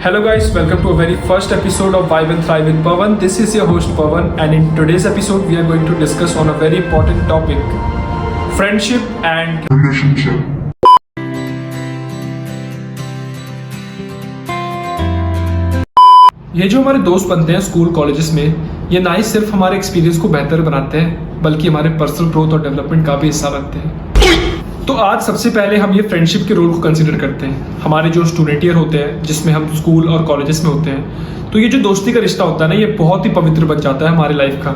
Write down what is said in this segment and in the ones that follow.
Hello guys, welcome to a very first episode of Vibe and Thrive with Pawan. This is your host Pawan, and in today's episode we are going to discuss on a very important topic, friendship and relationship. ये जो हमारे दोस्त बनते हैं school colleges में, ये ना ही सिर्फ हमारे एक्सपीरियंस को बेहतर बनाते हैं बल्कि हमारे पर्सनल ग्रोथ और डेवलपमेंट का भी हिस्सा बनते हैं। तो आज सबसे पहले हम ये फ्रेंडशिप के रोल को कंसीडर करते हैं। हमारे जो स्टूडेंट ईयर होते हैं जिसमें हम स्कूल और कॉलेजेस में होते हैं, तो ये जो दोस्ती का रिश्ता होता है ना, ये बहुत ही पवित्र बन जाता है हमारे लाइफ का।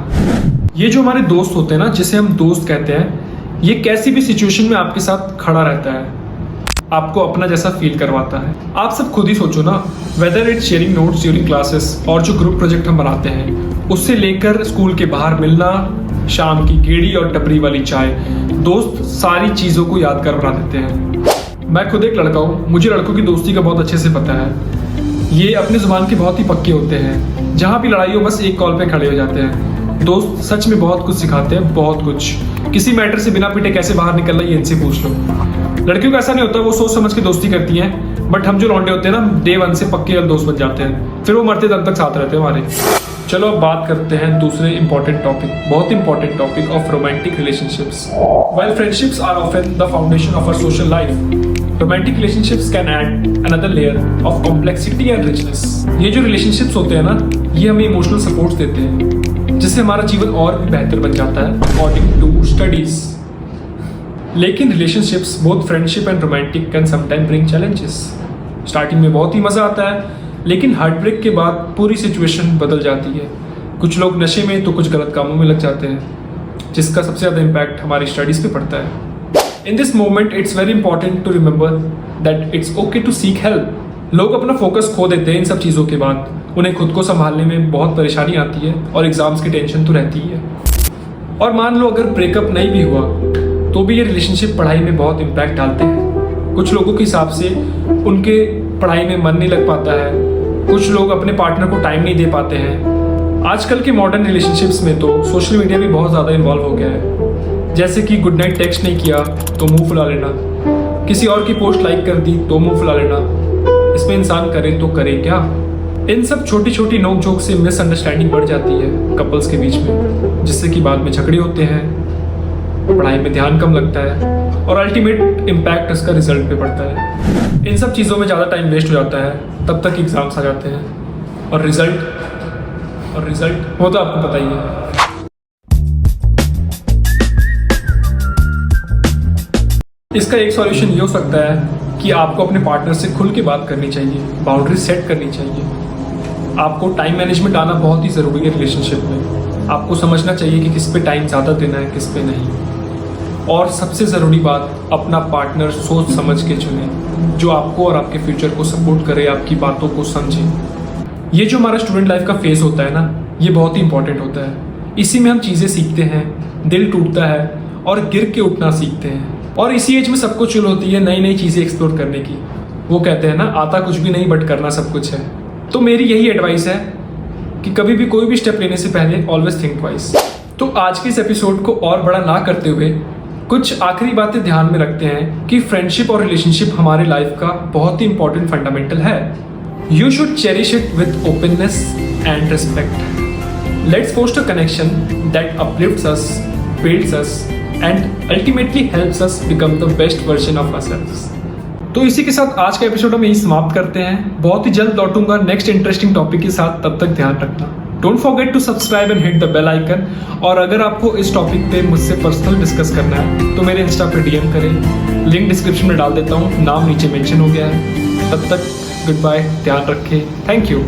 ये जो हमारे दोस्त होते हैं ना, जिसे हम दोस्त कहते हैं, ये कैसी भी सिचुएशन में आपके साथ खड़ा रहता है, आपको अपना जैसा फील करवाता है। आप सब खुद ही सोचो ना, whether it's sharing notes during classes और जो ग्रुप प्रोजेक्ट हम बनाते हैं, उससे लेकर स्कूल के बाहर मिलना, शाम की गेड़ी और टपरी वाली चाय, दोस्त सारी चीज़ों को यादगार बना देते हैं। मैं खुद एक लड़का हूँ, मुझे लड़कों की दोस्ती का बहुत अच्छे से पता है। ये अपनी जुबान के बहुत ही पक्के होते हैं, जहाँ भी लड़ाई हो बस एक कॉल पे खड़े हो जाते हैं। दोस्त सच में बहुत कुछ सिखाते हैं, बहुत कुछ। किसी मैटर से बिना पिटे कैसे बाहर निकलना, ये इनसे पूछ लो। लड़कियों का ऐसा नहीं होता, वो सोच समझ के दोस्ती करती हैं, बट हम जो लौंडे होते हैं ना, डे वन से पक्के दोस्त बन जाते हैं, फिर वो मरते दम तक साथ रहते हैं हमारे। चलो अब बात करते हैं दूसरे इंपॉर्टेंट टॉपिक, बहुत important topic of romantic relationships. While friendships are often the foundation of our social life, romantic relationships can add another layer of complexity and richness. ये जो relationships होते हैं ना, ये हमें इमोशनल सपोर्ट देते हैं, जिससे हमारा जीवन और भी बेहतर बन जाता है अकॉर्डिंग टू स्टडीज। लेकिन relationships, both friendship and romantic, can sometime bring challenges. Starting में बहुत ही मज़ा आता है, लेकिन हार्ट ब्रेक के बाद पूरी सिचुएशन बदल जाती है। कुछ लोग नशे में तो कुछ गलत कामों में लग जाते हैं, जिसका सबसे ज़्यादा इम्पैक्ट हमारी स्टडीज़ पे पड़ता है। In this moment it's very important to remember that it's okay to seek help. लोग अपना फोकस खो देते हैं इन सब चीज़ों के बाद, उन्हें खुद को संभालने में बहुत परेशानी आती है और एग्ज़ाम्स की टेंशन तो रहती ही है। और मान लो अगर ब्रेकअप नहीं भी हुआ तो भी ये रिलेशनशिप पढ़ाई में बहुत इम्पैक्ट डालते हैं। कुछ लोगों के हिसाब से उनके पढ़ाई में मन नहीं लग पाता है, कुछ लोग अपने पार्टनर को टाइम नहीं दे पाते हैं। आजकल के मॉडर्न रिलेशनशिप्स में तो सोशल मीडिया भी बहुत ज़्यादा इन्वॉल्व हो गया है, जैसे कि गुड नाइट टेक्स्ट नहीं किया तो मुंह फुला लेना, किसी और की पोस्ट लाइक कर दी तो मुंह फुला लेना। इसमें इंसान करे तो करे क्या। इन सब छोटी छोटी नोक झोंक से मिसअंडरस्टैंडिंग बढ़ जाती है कपल्स के बीच में, जिससे कि बाद में झगड़े होते हैं, पढ़ाई में ध्यान कम लगता है और अल्टीमेट इम्पैक्ट इसका रिजल्ट पे पड़ता है। इन सब चीज़ों में ज़्यादा टाइम वेस्ट हो जाता है, तब तक एग्जाम्स आ जाते हैं और रिजल्ट वो तो आपको पता ही है। इसका एक सॉल्यूशन ये हो सकता है कि आपको अपने पार्टनर से खुल के बात करनी चाहिए, बाउंड्री सेट करनी चाहिए। आपको टाइम मैनेजमेंट आना बहुत ही ज़रूरी है रिलेशनशिप में। आपको समझना चाहिए कि किस पे टाइम ज़्यादा देना है, किस पे नहीं। और सबसे ज़रूरी बात, अपना पार्टनर सोच समझ के चुने, जो आपको और आपके फ्यूचर को सपोर्ट करे, आपकी बातों को समझे। ये जो हमारा स्टूडेंट लाइफ का फेज़ होता है ना, ये बहुत ही इंपॉर्टेंट होता है। इसी में हम चीज़ें सीखते हैं, दिल टूटता है और गिर के उठना सीखते हैं। और इसी एज में सबको चुल होती है नई नई चीज़ें एक्सप्लोर करने की। वो कहते हैं ना, आता कुछ भी नहीं बट करना सब कुछ है। तो मेरी यही एडवाइस है कि कभी भी कोई भी स्टेप लेने से पहले ऑलवेज थिंक ट्वाइस। तो आज के इस एपिसोड को और बड़ा ना करते हुए कुछ आखिरी बातें ध्यान में रखते हैं कि फ्रेंडशिप और रिलेशनशिप हमारे लाइफ का बहुत ही इंपॉर्टेंट फंडामेंटल है। You should cherish it with openness and respect. Let's foster connection that uplifts us, builds us and ultimately helps us become the best version of ourselves. तो इसी के साथ आज का एपिसोड हम यही समाप्त करते हैं। बहुत ही जल्द लौटूंगा नेक्स्ट इंटरेस्टिंग टॉपिक के साथ, तब तक ध्यान रखना। Don't forget to subscribe and hit the bell icon. और अगर आपको इस टॉपिक पे मुझसे पर्सनल डिस्कस करना है तो मेरे इंस्टा पे डीएम करें, लिंक डिस्क्रिप्शन में डाल देता हूँ, नाम नीचे मेंशन हो गया है। तब तक गुड बाय, ध्यान रखें, थैंक यू।